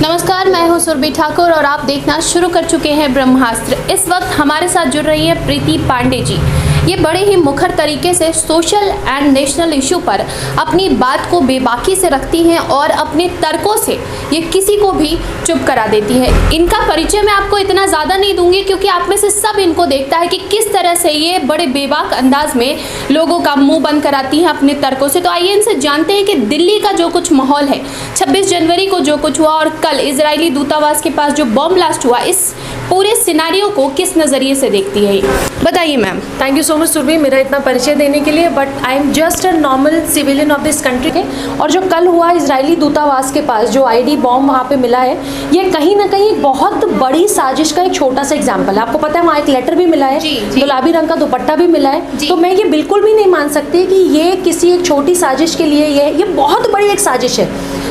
नमस्कार, मैं हूं सुरभि ठाकुर और आप देखना शुरू कर चुके हैं ब्रह्मास्त्र। इस वक्त हमारे साथ जुड़ रही हैं प्रीति पांडे जी। ये बड़े ही मुखर तरीके से सोशल एंड नेशनल इशू पर अपनी बात को बेबाकी से रखती हैं और अपने तर्कों से ये किसी को भी चुप करा देती है। इनका परिचय मैं आपको इतना ज़्यादा नहीं दूंगी क्योंकि आप में से सब इनको देखता है कि किस तरह से ये बड़े बेबाक अंदाज में लोगों का मुंह बंद कराती हैं अपने तर्कों से। तो आइए इनसे जानते हैं कि दिल्ली का जो कुछ माहौल है, 26 जनवरी को जो कुछ हुआ और कल इजरायली दूतावास के पास जो बॉम्ब ब्लास्ट हुआ, इस पूरे सिनारियो को किस नज़रिए से देखती है। बताइए ma'am. Thank you so much Surabhi, मेरा इतना परिचय देने के लिए। But I am just a normal civilian of this country. और जो कल हुआ इजरायली दूतावास के पास जो आईडी बॉम्ब वहाँ पे मिला है, ये कहीं ना कहीं बहुत बड़ी साजिश का एक छोटा सा एग्जाम्पल है। आपको पता है वहाँ एक लेटर भी मिला है, गुलाबी रंग का दुपट्टा भी मिला है। तो मैं ये बिल्कुल भी नहीं मान सकती कि ये किसी एक छोटी साजिश के लिए ये बहुत बड़ी एक साजिश है।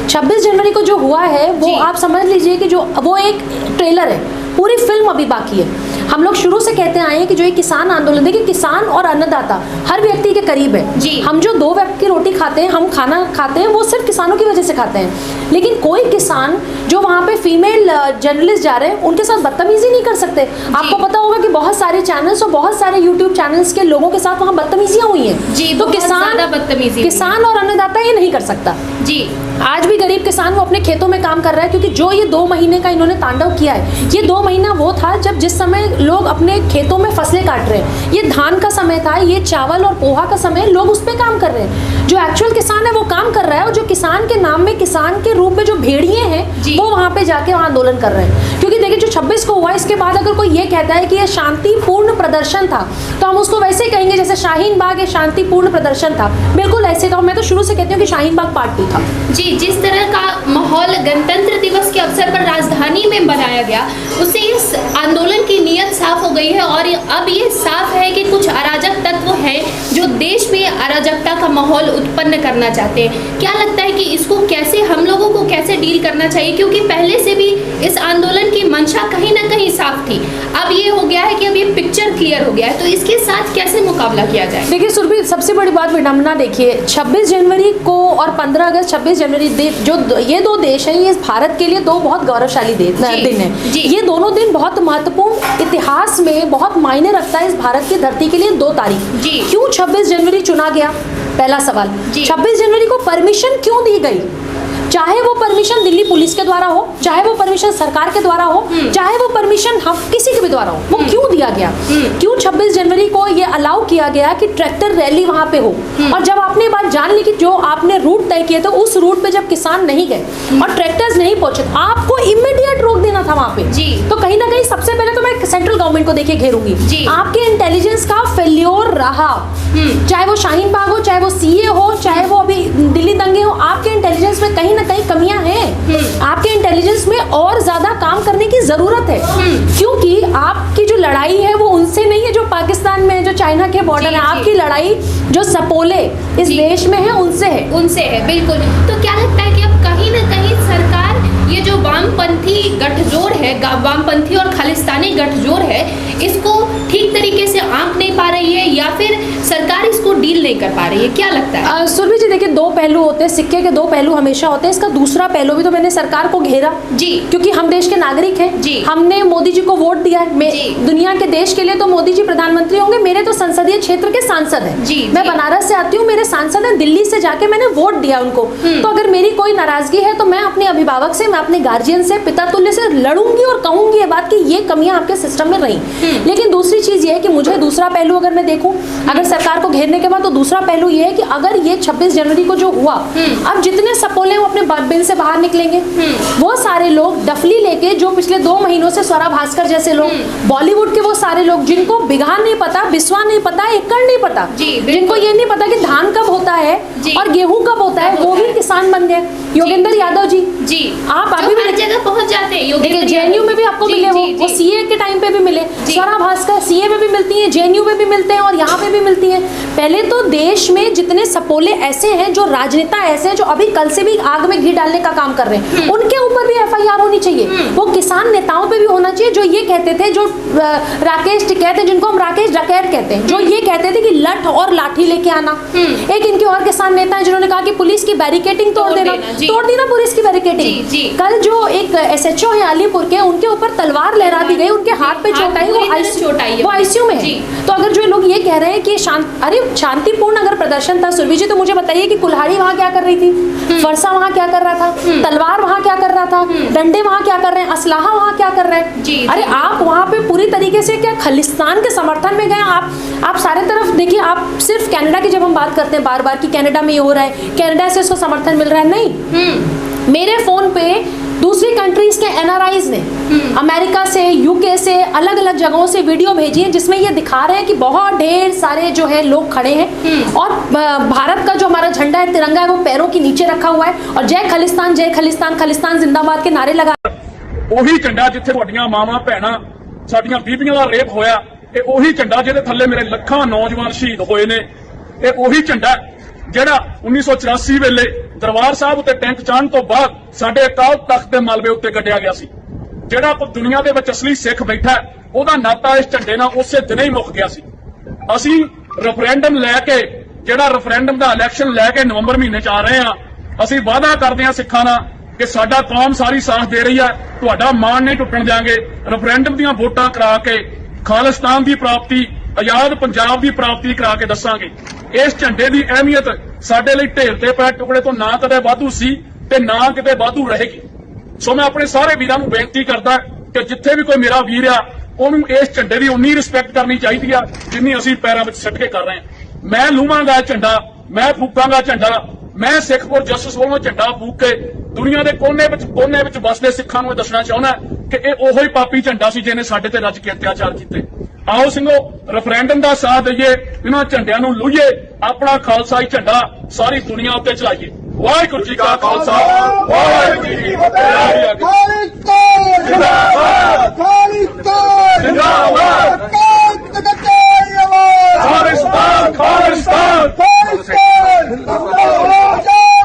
26 जनवरी को जो हुआ है वो आप समझ लीजिए कि जो वो एक ट्रेलर है, पूरी फिल्म अभी बाकी है। हम लोग शुरू से कहते आए हैं कि जो ये किसान आंदोलन, देखिए किसान और अन्नदाता हर व्यक्ति के करीब है। हम जो 2 वक्त की रोटी खाते हैं, हम खाना खाते हैं, वो सिर्फ किसानों की वजह से खाते हैं। लेकिन कोई किसान जो वहाँ पे फीमेल जर्नलिस्ट जा रहे हैं उनके साथ बदतमीजी नहीं कर सकते। आपको पता होगा कि बहुत सारे चैनल्स और बहुत सारे यूट्यूब चैनल्स के लोगों के साथ वहाँ बदतमीजियाँ हुई हैं। तो किसान और अन्नदाता ये नहीं कर सकता। जी आज भी गरीब किसान वो अपने खेतों में काम कर रहा है, क्योंकि जो ये 2 महीने का इन्होंने तांडव किया है, ये 2 महीना वो था जब जिस समय लोग अपने खेतों में फसलें काट रहे हैं। ये धान का समय था, ये चावल और पोहा का समय, लोग उस पर काम कर रहे हैं। जो एक्चुअल किसान है वो काम कर रहा है, और जो किसान के नाम में, किसान के रूप में जो भेड़िए हैं वो वहाँ पे जाके वहाँ आंदोलन कर रहे हैं। क्योंकि देखिए जो 26 को हुआ, इसके बाद अगर कोई ये कहता है कि ये शांतिपूर्ण प्रदर्शन था, तो हम उसको वैसे कहेंगे जैसे शाहीन बाग एक शांतिपूर्ण प्रदर्शन था। बिल्कुल ऐसे था। मैं तो शुरू से कहती हूँ कि शाहीन बाग पार्ट 2 था। जी, जिस तरह का माहौल गणतंत्र दिवस के अवसर पर राजधानी में बनाया गया, उससे इस आंदोलन की नीयत साफ हो गई है और अब ये साफ है कि कुछ अराजक तत्व हैं जो देश में अराजकता का माहौल उत्पन्न करना चाहते हैं। क्या लगता है कि इसको कैसे, हम लोगों को कैसे डील करना चाहिए? क्योंकि पहले से भी इस आंदोलन की मंशा कहीं ना कहीं साफ थी। अब ये हो गया है कि अब ये पिक्चर क्लियर हो गया है, तो इसके साथ कैसे मुकाबला किया जाए? देखिए सुरभि, सबसे बड़ी बात विडंबना देखिए, 26 जनवरी को और 15 अगस्त 26 जनवरी जो ये 2 देश हैं, ये भारत के लिए 2 बहुत गौरवशाली दिन है। ये दोनों दिन बहुत महत्वपूर्ण, इतिहास में बहुत मायने रखता है इस भारत की धरती के लिए। 2 तारीख क्यों 26 जनवरी चुना गया? पहला सवाल। 26 जनवरी को परमिशन क्यों दी गई? चाहे वो परमिशन दिल्ली पुलिस के द्वारा हो, चाहे वो परमिशन सरकार के द्वारा हो, चाहे वो परमिशन हम किसी के भी द्वारा हो, वो क्यों दिया गया? क्यों 26 जनवरी को ये अलाउ किया गया कि ट्रैक्टर रैली वहां पे हो? और जब आपने बात जान ली कि जो आपने रूट तय किए थे, उस रूट पे जब किसान नहीं गए और ट्रैक्टर्स नहीं पहुंचे, आपको इमीडिएट रोक देना था वहां पे। तो कहीं ना कहीं सबसे पहले तो मैं सेंट्रल गवर्नमेंट को देखिए घेरूंगी। आपके इंटेलिजेंस का फेल्योर रहा, चाहे वो शाहीन बाग हो, चाहे वो सीए हो, चाहे वो अभी दिल्ली दंगे हो, आपके इंटेलिजेंस में कहीं ना कहीं कमियां हैं। आपके इंटेलिजेंस में और ज्यादा काम करने की जरूरत है, क्योंकि आपकी जो लड़ाई है वो उनसे नहीं है जो पाकिस्तान में है, जो चाइना के बॉर्डर है। आपकी लड़ाई जो सपोले इस देश में है उनसे है। बिल्कुल। तो क्या लगता है कि अब कहीं ना कहीं सरकार ये जो वामपंथी गठजोड़ है, वामपंथी और खालिस्तानी गठजोड़ है, इसको ठीक तरीके से आंक नहीं पा रही है या फिर सरकार इसको डील नहीं कर पा रही है? क्या लगता है? सुरभि जी, देखिए 2 पहलू होते हैं, सिक्के के 2 पहलू हमेशा होते हैं। इसका दूसरा पहलू भी तो मैंने सरकार को घेरा क्योंकि हम देश के नागरिक हैं। हमने मोदी जी को वोट दिया है। दुनिया के देश के लिए तो मोदी जी प्रधानमंत्री होंगे, मेरे तो संसदीय क्षेत्र के सांसद हैं। मैं बनारस से आती हूँ, मेरे सांसद हैं, दिल्ली से जाके मैंने वोट दिया उनको। तो अगर मेरी कोई नाराजगी है तो मैं अपने अभिभावक से, मैं अपने गार्जियन से, पिता तुल्य से लड़ूंगी और कहूंगी ये बात कि ये कमियां आपके सिस्टम में रही। लेकिन दूसरी चीज ये है कि मुझे दूसरा पहलू अगर मैं देखूं, अगर सरकार को घेरने के बाद, तो दूसरा पहलू ये है कि अगर ये 26 जनवरी को जो हुआ, अब जितने सपोले वो अपने बिल से बाहर निकलेंगे, वो सारे लोग डफली लेके, जो पिछले 2 महीनों से स्वरा भास्कर जैसे लोग, बॉलीवुड के वो सारे लोग जिनको बिगहा नहीं पता, बिस्वा नहीं पता, एकड़ नहीं पता, जिनको ये नहीं पता कि धान कब होता है और गेहूं कब होता है, वो भी किसान बन गए। योगेंद्र यादव जी, आप अभी भी जगह पहुंच जाते हैं। जेएनयू में भी आपको मिले, वो सीए के टाइम पे भी मिले, स्वरा भास्कर सीए में भी मिलती है, जेएनयू में भी मिलते हैं और यहाँ पे भी मिलती है। पहले तो देश में जितने सपोले ऐसे हैं, जो राजनेता ऐसे हैं जो अभी कल से भी आग में घी डालने का काम कर रहे हैं, उनके ऊपर भी एफआईआर होनी चाहिए। वो किसान नेताओं पे भी होना चाहिए जो ये कहते थे, जो राकेश टिकैत हैं, जिनको हम राकेश डकैत कहते हैं, जो ये कहते थे कि लठ और लाठी लेके आना। एक इनके और किसान नेता है जिन्होंने कहा कि पुलिस की बैरिकेडिंग तोड़ देना पुलिस की बैरिकेडिंग। कल जो एक एसएचओ है अलीपुर के, उनके ऊपर तलवार लहरा दी गई, उनके हाथ पे चोट आई, वो आईसीयू में है। तो अगर जो लोग ये कह रहे हैं कि शांतिपूर्ण अगर प्रदर्शन था, सुरभि जी, तो मुझे बताइए कि कुल्हाड़ी वहां क्या कर रही थी, फरसा वहां क्या कर रहा था, तलवार वहां क्या कर रहा था, डंडे वहां क्या कर रहे हैं, असलाहा वहां क्या कर रहे हैं। अरे आप वहां पे पूरी तरीके से क्या खालिस्तान के समर्थन में गए। आप सारे तरफ देखिए, आप सिर्फ कनाडा की जब हम बात करते हैं बार बार कि कनाडा में ये हो रहा है, कनाडा से उसको समर्थन मिल रहा है, नहीं। मेरे फोन पे दूसरी कंट्रीज के एनआरआईज ने अमेरिका से, यूके से, अलग अलग जगहों से वीडियो भेजी है जिसमें ये दिखा रहे हैं कि बहुत ढेर सारे जो है लोग खड़े हैं और भारत का जो हमारा झंडा है, तिरंगा है, वो पैरों के नीचे रखा हुआ है और जय खालिस्तान, जय खालिस्तान, खालिस्तान जिंदाबाद के नारे लगा। ਉਹੀ ਝੰਡਾ ਜਿੱਥੇ ਤੁਹਾਡੀਆਂ ਮਾਵਾਂ ਭੈਣਾਂ ਸਾਡੀਆਂ ਬੀਬੀਆਂ ਦਾ ਰੇਪ ਹੋਇਆ, ਇਹ ਉਹੀ ਝੰਡਾ ਜਿਹਦੇ ਥੱਲੇ ਮੇਰੇ ਲੱਖਾਂ ਨੌਜਵਾਨ ਸ਼ਹੀਦ ਹੋਏ ਨੇ। ਇਹ ਉਹੀ ਝੰਡਾ ਜਿਹੜਾ 1984 ਵੇਲੇ ਦਰਬਾਰ ਸਾਹਿਬ ਉੱਤੇ ਟੈਂਕ ਚਾਣ ਤੋਂ ਬਾਅਦ ਸਾਡੇ ਅਕਾਲ ਤਖਤ ਦੇ ਮਲਬੇ ਉੱਤੇ ਗੱਡਿਆ ਗਿਆ ਸੀ। ਜਿਹੜਾ ਦੁਨੀਆ ਦੇ ਵਿੱਚ ਅਸਲੀ ਸਿੱਖ ਬੈਠਾ ਉਹਦਾ ਨਾਤਾ ਇਸ ਝੰਡੇ ਨਾਲ ਉਸੇ ਦਿਨ ਹੀ ਮੁੱਕ ਗਿਆ ਸੀ। ਅਸੀਂ ਰੈਫਰੈਂਡਮ ਲੈ ਕੇ, ਜਿਹੜਾ ਰੈਫਰੈਂਡਮ ਦਾ ਇਲੈਕਸ਼ਨ ਲੈ ਕੇ ਨਵੰਬਰ ਮਹੀਨੇ ਚ ਆ ਰਹੇ ਹਾਂ, ਅਸੀਂ ਵਾਅਦਾ ਕਰਦੇ ਹਾਂ ਸਿੱਖਾਂ ਨਾਲ कि साडा कौम सारी साथ दे रही है, तुहाडा मान नहीं टुटन देंगे। रेफरेंडम दीयां वोटां करा के खालिस्तान की प्राप्ति, आजाद पंजाब की प्राप्ति करा के दसांगे। इस झंडे की अहमियत साडे लई ढेर ते पै टुकड़े तो ना कदे वाधू सी ते ना किते वाधू रहेगी। सो मैं अपने सारे वीरां नूं बेनती करदा कि जिथे भी कोई मेरा वीर आ, उहनूं इस झंडे की उन्नी रिस्पैक्ट करनी चाहिए जिन्नी असीं पैरां विच सट के कर रहे हैं। मैं लूवांगा झंडा, मैं फूकांगा झंडा, मैं सिखपुर जस्टिस वालों झंडा फूक के दुनिया के कोने विच बसदे सिखां नूं दसना चाहुंदा कि यह ओही पापी झंडा सी जिहने साडे ते रज के अत्याचार कीते। आओ सिंघो रेफरेंडम का साथ दईए, इन्हां झंडियां नूं लूईए, अपना खालसाई झंडा सारी दुनिया उत्ते चलाईए। वाहिगुरू जी का खालसा, वाहिगुरू जी की फतेह। खालिस्तान जिंदाबाद, खालिस्तान जिंदाबाद, खालिस्तान खालिस्तान खालिस्तान जिंदाबाद,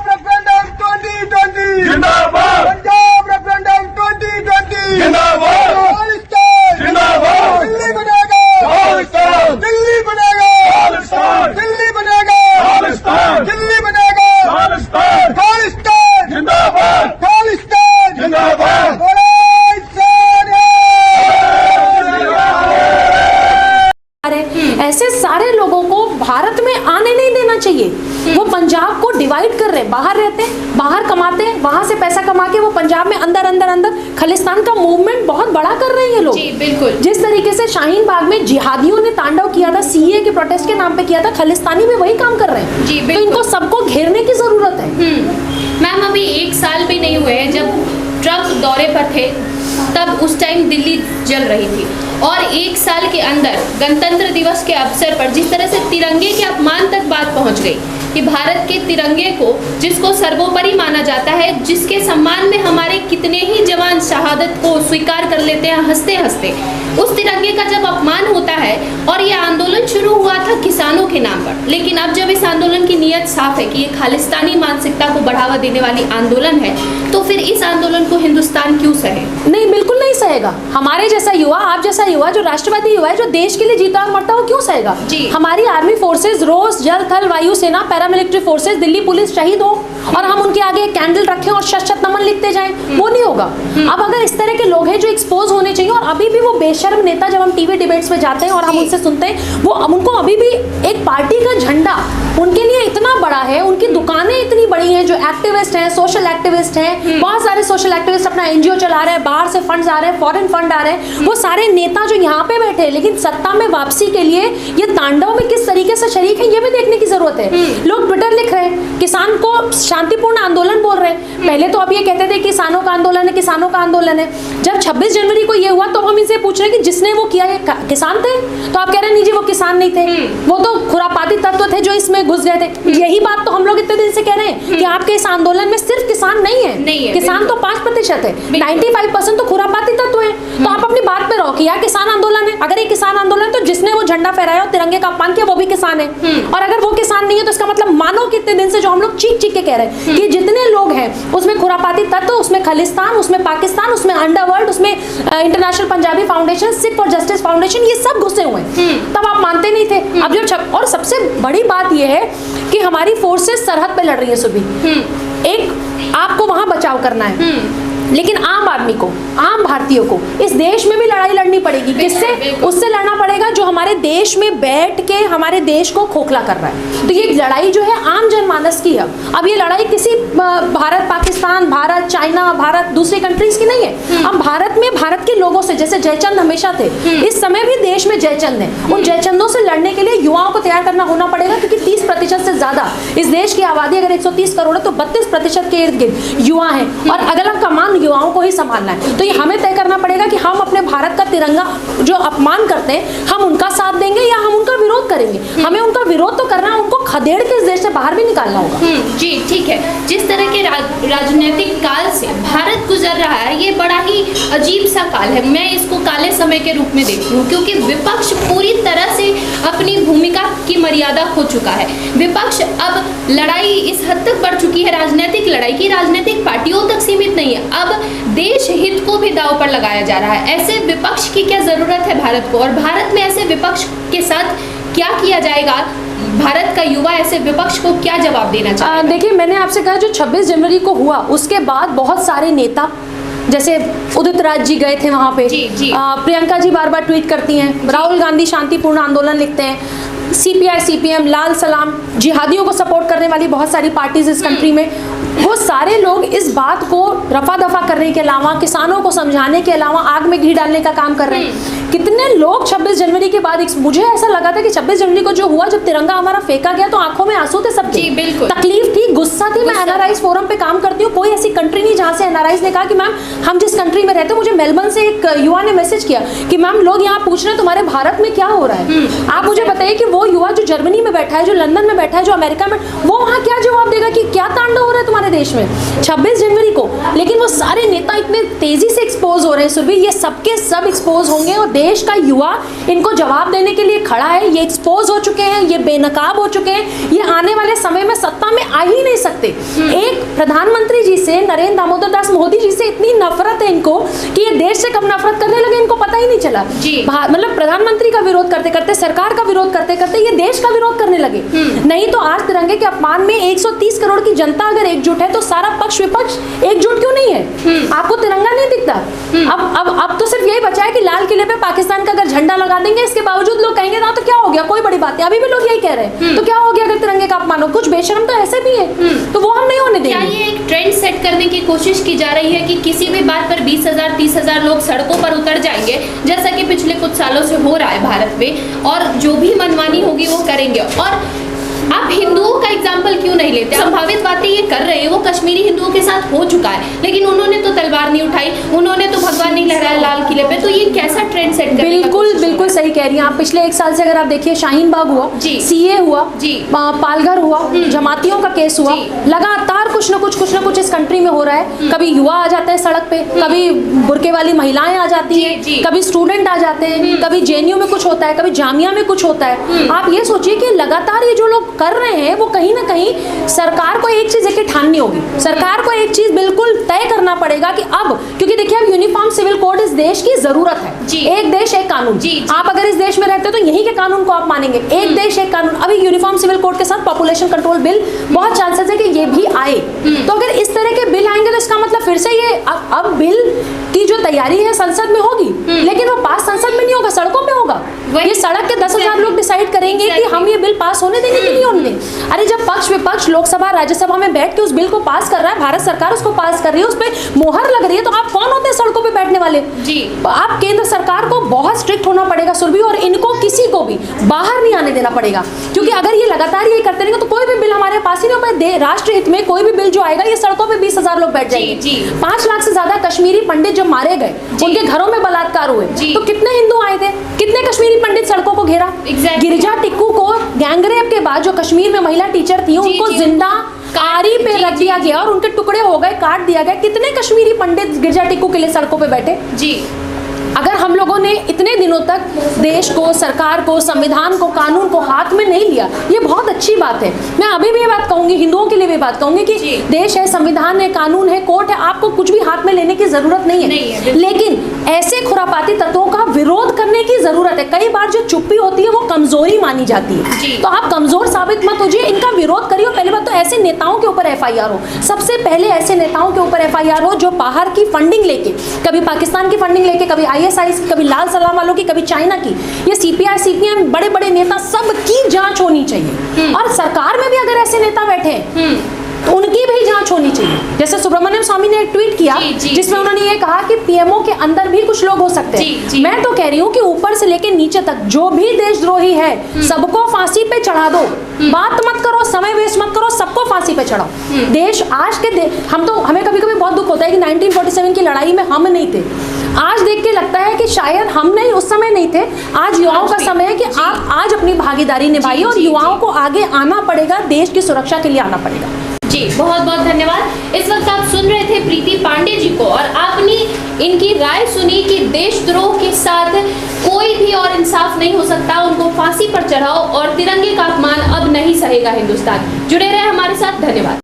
रेफरेंडम 2020 जिंदाबाद, पंजाब रेफरेंडम 2020 जिंदाबाद, खालिस्तान जिंदाबाद, दिल्ली बनेगा खालिस्तान, दिल्ली बनेगा खालिस्तान, दिल्ली बनेगा खालिस्तान, दिल्ली बनेगा खालिस्तान, खालिस्तान जिंदाबाद, खालिस्तान जिंदाबाद। ऐसे सारे लोगों को भारत में आने नहीं देना चाहिए। वो पंजाब को डिवाइड कर रहे हैं, बाहर रहते हैं, बाहर कमाते हैं, वहां से पैसा कमा के वो पंजाब में अंदर अंदर अंदर खालिस्तान का मूवमेंट बहुत बड़ा कर रहे हैं ये लोग। जी बिल्कुल। जिस तरीके से शाहीन बाग में जिहादियों ने तांडव किया था, सीए के प्रोटेस्ट के नाम पे किया था, खालिस्तानी में वही काम कर रहे हैं। जी तो इनको सबको घेरने की जरूरत है। मैम अभी 1 साल भी नहीं हुए हैं जब ट्रम्प दौरे पर थे, तब उस टाइम दिल्ली जल रही थी और 1 साल के अंदर गणतंत्र दिवस के अवसर पर जिस तरह से तिरंगे के अपमान तक बात पहुंच गई कि भारत के तिरंगे को, जिसको सर्वोपरि माना जाता है, जिसके सम्मान में हमारे कितने ही जवान शहादत को स्वीकार कर लेते हैं हंसते हंसते, उस तिरंगे का जब अपमान होता है। और ये आंदोलन शुरू हुआ था किसानों के नाम पर, लेकिन अब जब इस आंदोलन की नीयत साफ है कि ये खालिस्तानी मानसिकता को बढ़ावा देने वाली आंदोलन है, तो फिर इस आंदोलन को हिंदुस्तान क्यों सहे? नहीं, बिल्कुल नहीं सहेगा। हमारे जैसा युवा, आप जैसा युवा, जो राष्ट्रवादी युवा है, जो देश के लिए जीता और मरता, वो क्यों सहेगा? जी। हमारी आर्मी फोर्सेज, रोज, जल, थल, वायु सेना, पैरामिलिट्री फोर्सेज, दिल्ली पुलिस शहीद हो और हम उनके आगे कैंडल रखें और शत नमन लिखते जाएं, वो नहीं होगा। अब अगर इस तरह के लोग हैं जो एक्सपोज होने चाहिए, और अभी भी वो बेशर्म नेता, जब हम टीवी डिबेट्स में जाते हैं और हम उनसे सुनते हैं, वो उनको अभी भी एक पार्टी का झंडा उनके लिए इतना बड़ा है, उनकी दुकानें इतनी बड़ी हैं, जो एक्टिविस्ट हैं, सोशल एक्टिविस्ट हैं, बहुत सारे सोशल एक्टिविस्ट अपना एनजीओ चला रहे हैं, बाहर से फंड्स आ रहे हैं, फॉरेन फंड आ रहे हैं, वो सारे नेता जो यहाँ पे बैठे हैं, लेकिन सत्ता में वापसी के लिए ये तांडव में किस तरीके से शरीक है, ये भी देखने की जरूरत है। लोग ट्विटर लिख रहे हैं, किसान को शांतिपूर्ण आंदोलन बोल रहे हैं। पहले तो अब ये कहते थे किसानों का आंदोलन है, किसानों का आंदोलन है। जब 26 जनवरी को ये हुआ तो हम इनसे पूछ रहे हैं कि जिसने वो किया ये किसान थे? तो आप कह रहे हैं नहीं जी, वो किसान नहीं थे, वो तो खुरापाती तत्व थे जो इसमें घुस गए थे। यही बात तो हम लोग इतने दिन से कह रहे हैं कि आपके इस आंदोलन में सिर्फ किसान नहीं है, किसान तो 5% है, 95% तो खुरापाती तत्व है। तो आप अपनी बात पे रहो। हो कि यार किसान आंदोलन है, अगर ये किसान आंदोलन है तो जिसने वो झंडा फहराया और तिरंगे का अपमान किया वो भी किसान है। और अगर वो किसान नहीं है तो इसका मतलब मानो कितने दिन से जो हम लोग चीख चीख के कह रहे हैं कि जितने लोग हैं उसमें खुरापाती तत्व, उसमें खालिस्तान, उसमें पाकिस्तान, उसमें अंडरवर्ल्ड, उसमें international Punjabi foundation, Sikh for justice foundation, ये सब घुसे हुए हैं। तब आप मानते नहीं थे। अब जब और सबसे बड़ी बात यह है कि हमारी फोर्सेस सरहद पे लड़ रही है सुबह, एक आपको वहां बचाव करना है, लेकिन आम आदमी को, आम भारतीयों को इस देश में भी लड़ाई लड़नी पड़ेगी। किससे? उससे लड़ना पड़ेगा जो हमारे देश में बैठ के हमारे देश को खोखला कर रहा है। तो ये लड़ाई जो है आम जनमानस की है। अब ये लड़ाई किसी भारत पाकिस्तान, भारत चाइना, भारत दूसरी कंट्रीज की नहीं है। अब भारत में भारत के लोगों से, जैसे जयचंद हमेशा थे, इस समय भी देश में जयचंद है। उन जयचंदों से लड़ने के लिए युवाओं को तैयार करना होना पड़ेगा, क्योंकि 30% से ज्यादा इस देश की आबादी अगर 130 करोड़ है तो 32% के इर्द गिर्द युवा है, और अगला कमान युवाओं को ही संभालना है। तो ये हमें तय करना पड़ेगा कि हम अपने भारत का तिरंगा जो अपमान करते हैं, हम उनका साथ देंगे या हम उनका विरोध करेंगे। हमें उनका विरोध तो करना है, उनको खदेड़ के इस देश से बाहर भी निकालना होगा। जी ठीक है। जिस तरह के राजनीतिक काल से भारत गुजर रहा है, ये बड़ा ही अजीब सा काल है। मैं इसको काले समय के रूप में देखती हूँ, क्योंकि विपक्ष पूरी तरह से अपनी भूमिका की मर्यादा खो चुका है। विपक्ष अब लड़ाई इस हद तक बढ़ चुकी है, राजनीतिक लड़ाई की राजनीतिक पार्टियों तक सीमित नहीं है, अब देश हित को भी दांव पर लगाया जा रहा है। ऐसे विपक्ष की क्या जरूरत है भारत को, और भारत में ऐसे विपक्ष के साथ क्या किया जाएगा? भारत का युवा ऐसे विपक्ष को क्या जवाब देना चाहिए? देखिए, मैंने आपसे कहा जो 26 जनवरी को हुआ उसके बाद बहुत सारे नेता, जैसे उदित राज जी गए थे वहां पे, जी। प्रियंका जी बार बार ट्वीट करती हैं, राहुल गांधी शांतिपूर्ण आंदोलन लिखते हैं, CPI CPM लाल सलाम, जिहादियों को सपोर्ट करने वाली बहुत सारी पार्टीज इस कंट्री में, वो सारे लोग इस बात को रफा दफा करने के अलावा, किसानों को समझाने के अलावा आग में घी डालने का काम कर रहे हैं। कितने लोग 26 जनवरी के बाद, मुझे ऐसा लगा था कि 26 जनवरी को जो हुआ, जब तिरंगा हमारा फेंका गया तो आंखों में आंसू थे सबके। जी बिल्कुल। तकलीफ थी, गुस्सा थी। मैं NRIs फोरम पे काम करती हूँ, कोई ऐसी कंट्री नहीं जहाँ से NRIs ने कहा कि मैम हम जिस कंट्री में रहते हैं, मुझे मेलबर्न से एक युवा ने मैसेज किया कि मैम लोग यहाँ पूछ रहे हैं तुम्हारे भारत में क्या हो रहा है, आप मुझे बताइए कि वो युवा जो जर्मनी में बैठा है, जो लंदन में बैठा है, जो अमेरिका में, वो वहाँ क्या जवाब देगा कि क्या तांडव हो रहा है तुम्हारे देश में 26 जनवरी को। लेकिन वो सारे नेता इतने तेजी से एक्सपोज हो रहे हैं सुरभि, ये सबके सब एक्सपोज होंगे और देश का युवा इनको जवाब देने के लिए खड़ा है। ये एक्सपोज हो चुके हैं, ये बेनकाब हो चुके हैं, ये आने वाले समय में सत्ता में आ ही नहीं सकते। एक प्रधानमंत्री जी से, नरेंद्र दामोदर दास मोदी जी से इतनी नफरत है इनको कि ये देश से कब नफरत करने लगे इनको पता ही नहीं चला। मतलब प्रधानमंत्री का विरोध करते करते, सरकार का विरोध करते करते ये देश का विरोध करने लगे। नहीं तो आज तिरंगे के अपमान में 130 करोड़ की जनता अगर एकजुट है तो सारा पक्ष विपक्ष एकजुट क्यों नहीं है? आपको तिरंगा नहीं दिखता? अब तो सिर्फ यही बचा है कि लाल किले पे पाकिस्तान का अगर झंडा लगा देंगे, इसके बावजूद लोग कहेंगे ना तो क्या हो गया, कोई बड़ी बात है। अभी भी लोग यही कह रहे हैं, तो क्या हो गया अगर तिरंगे का अपमान हो? कुछ बेशर्म तो ऐसे भी है, तो वो हम नहीं होने देंगे। क्या ये एक ट्रेंड सेट करने की कोशिश की जा रही है कि किसी भी बात पर 20,000 30,000 लोग सड़कों पर उतर जाएंगे, जैसा कि पिछले कुछ सालों से हो रहा है भारत में, और जो भी मनमानी होगी वो करेंगे? और आप हिंदुओं का एग्जाम्पल क्यों नहीं लेते? संभावित बातें ये कर रहे हैं, वो कश्मीरी हिंदुओं के साथ हो चुका है, लेकिन उन्होंने तो तलवार नहीं उठाई, उन्होंने तो भगवान नहीं लहराया लाल किले पे। तो ये कैसा ट्रेंड सेट करने का? बिल्कुल सही कह रही हैं आप। पिछले 1 साल से अगर आप देखिए, शाहीन बाग हुआ, CA हुआ, पालघर हुआ, जमातियों का केस हुआ, लगातार कुछ ना कुछ इस कंट्री में हो रहा है। कभी युवा आ जाते हैं सड़क पे, कभी बुर्के वाली महिलाएं आ जाती हैं, कभी स्टूडेंट आ जाते हैं, कभी JNU में कुछ होता है, कभी जामिया में कुछ होता है। आप ये सोचिए कि लगातार ये जो लोग कर रहे हैं, वो कहीं ना कहीं सरकार को एक चीज एक ठाननी होगी। सरकार को एक चीज बिल्कुल तय करना पड़ेगा कि अब, क्योंकि देखिए अब यूनिफॉर्म सिविल कोड इस देश की जरूरत है। एक देश एक कानून। आप अगर इस देश में रहते हो तो यहीं के कानून को आप मानेंगे। एक देश एक कानून। अभी यूनिफॉर्म सिविल कोड के साथ पॉपुलेशन कंट्रोल बिल, बहुत चांसेस है कि ये भी आए। तो अगर इस तरह के बिल आएंगे तो इसका मतलब फिर से ये अब बिल की जो तैयारी है संसद में होगी, लेकिन वो पास संसद में नहीं होगा, सड़कों पे होगा। ये सड़क के 10,000 लोग डिसाइड करेंगे कि हम ये बिल पास होने देंगे कि नहीं होने देंगे। अरे जब पक्ष विपक्ष लोकसभा राज्यसभा में बैठ के उस बिल को पास कर रहा है, भारत सरकार उसको पास कर रही है, उस पर मोहर लग रही है, तो आप कौन होते हैं सड़कों पे बैठने वाले? आप केंद्र सरकार को बहुत स्ट्रिक्ट होना पड़ेगा सुरभि, और इनको किसी को भी बाहर नहीं आने देना पड़ेगा, क्योंकि अगर ये लगातार ये करते रहेंगे तो कोई भी बिल हमारे पास ही नहीं हो पाए। राष्ट्र हित में कोई भी बिल जो आएगा, ये सड़कों पे 20,000 लोग बैठ जाएंगे। 5 लाख से ज्यादा कश्मीरी पंडित जब मारे गए, उनके घरों में बलात्कार हुए, तो कितने हिंदू आए थे, कितने कश्मीरी पंडित सड़कों को घेरा? गिरिजा टिक्कू को गैंगरेप के बाद, जो कश्मीर में महिला टीचर थी, उनको जिंदा कारी पे रख दिया गया और उनके टुकड़े हो गए, काट दिया गया। कितने कश्मीरी पंडित गिरिजा टिक्कू के लिए सड़कों पे बैठे? अगर हम लोगों ने इतने दिनों तक देश को, सरकार को, संविधान को, कानून को हाथ में नहीं लिया, ये बहुत अच्छी बात है। मैं अभी भी ये बात कहूंगी, हिंदुओं के लिए भी बात कहूंगी कि देश है, संविधान है, कानून है, कोर्ट है, आपको कुछ भी हाथ में लेने की जरूरत नहीं है। लेकिन ऐसे खुरापाती तत्वों का विरोध करने की जरूरत है। कई बार जो चुप्पी होती है वो कमजोरी मानी जाती है, तो आप कमजोर साबित मत होइए, इनका विरोध करिए। पहली बात तो ऐसे नेताओं के ऊपर एफआईआर हो, सबसे पहले ऐसे नेताओं के ऊपर एफआईआर हो जो बाहर की फंडिंग लेके, कभी पाकिस्तान की फंडिंग लेके, कभी आईएसआई, कभी लाल सलाम वालों की, कभी चाइना की, ये सीपीआई, सीपीएम, बड़े बड़े नेता, सबकी जांच होनी चाहिए। और सरकार में भी अगर ऐसे नेता बैठे हैं तो उनकी भी जांच होनी चाहिए। जैसे सुब्रमण्यम स्वामी ने एक ट्वीट किया जिसमें उन्होंने ये कहा कि पीएमओ के अंदर भी कुछ लोग हो सकते हैं। मैं तो कह रही हूँ कि ऊपर से लेके नीचे तक जो भी देशद्रोही है सबको फांसी पे चढ़ा दो। बात मत करो, समय वेस्ट मत करो, सबको फांसी पे चढ़ाओ। देश आज के हमें कभी कभी बहुत दुख होता है कि 1947 की लड़ाई में हम नहीं थे। आज देख के लगता है कि शायद हम नहीं, उस समय नहीं थे। आज युवाओं का समय है कि आप आज अपनी भागीदारी निभाइए और युवाओं को आगे आना पड़ेगा, देश की सुरक्षा के लिए आना पड़ेगा। जी बहुत बहुत धन्यवाद। इस वक्त आप सुन रहे थे प्रीति पांडे जी को और आपने इनकी राय सुनी कि देशद्रोह के साथ कोई भी और इंसाफ नहीं हो सकता, उनको फांसी पर चढ़ाओ और तिरंगे का अपमान अब नहीं सहेगा हिंदुस्तान। जुड़े रहे हमारे साथ, धन्यवाद।